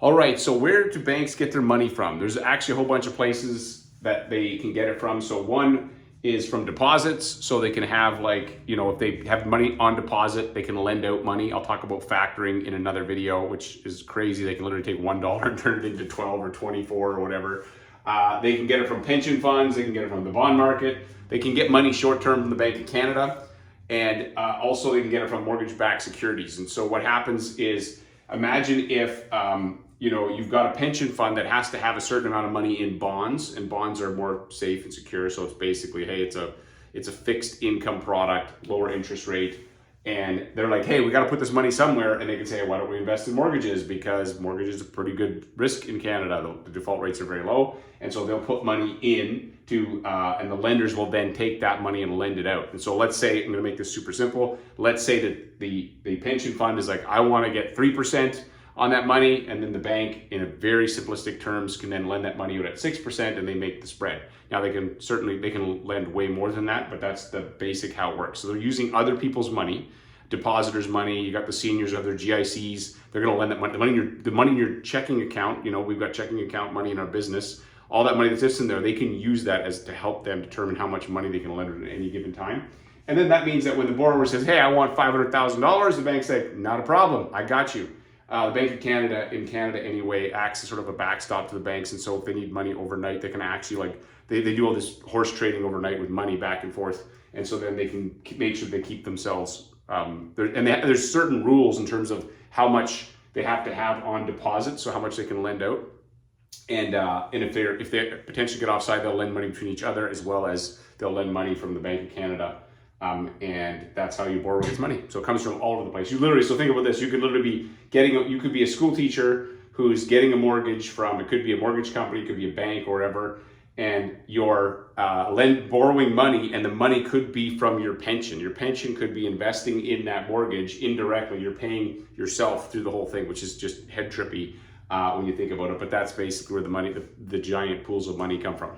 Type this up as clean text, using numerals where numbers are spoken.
All right, so where do banks get their money from? There's actually a whole bunch of places that they can get it from. So one is from deposits. So they can have if they have money on deposit, they can lend out money. I'll talk about factoring in another video, which is crazy. They can literally take $1 and turn it into 12 or 24 or whatever. They can get it from pension funds. They can get it from the bond market. They can get money short-term from the Bank of Canada. And also they can get it from mortgage-backed securities. And so what happens is, imagine if you've got a pension fund that has to have a certain amount of money in bonds, and bonds are more safe and secure. So it's basically, hey, it's a fixed income product, lower interest rate. And they're like, hey, we got to put this money somewhere. And they can say, why don't we invest in mortgages? Because mortgages are pretty good risk in Canada. The default rates are very low. And so they'll put money in and the lenders will then take that money and lend it out. And so let's say, I'm going to make this super simple. Let's say that the pension fund is like, I want to get 3% on that money, and then the bank, in a very simplistic terms, can then lend that money out at 6%, and they make the spread. Now they can lend way more than that, but that's the basic how it works. So they're using other people's money, depositors' money. You got the seniors of their GICs. They're going to lend that money. The money in your checking account. We've got checking account money in our business. All that money that sits in there, they can use that as to help them determine how much money they can lend at any given time. And then that means that when the borrower says, hey, I want $500,000, the bank's like, not a problem, I got you. The Bank of Canada, in Canada anyway, acts as sort of a backstop to the banks. And so if they need money overnight, they can actually they do all this horse trading overnight with money back and forth. And so then they can make sure they keep themselves, there's certain rules in terms of how much they have to have on deposit, so how much they can lend out. And if they potentially get offside, they'll lend money between each other, as well as they'll lend money from the Bank of Canada. And that's how your borrower gets money. So it comes from all over the place. So think about this. You could literally you could be a school teacher who's getting a mortgage from, it could be a mortgage company, it could be a bank or whatever, and you're borrowing money, and the money could be from your pension. Your pension could be investing in that mortgage indirectly. You're paying yourself through the whole thing, which is just head trippy when you think about it. But that's basically where the giant pools of money come from.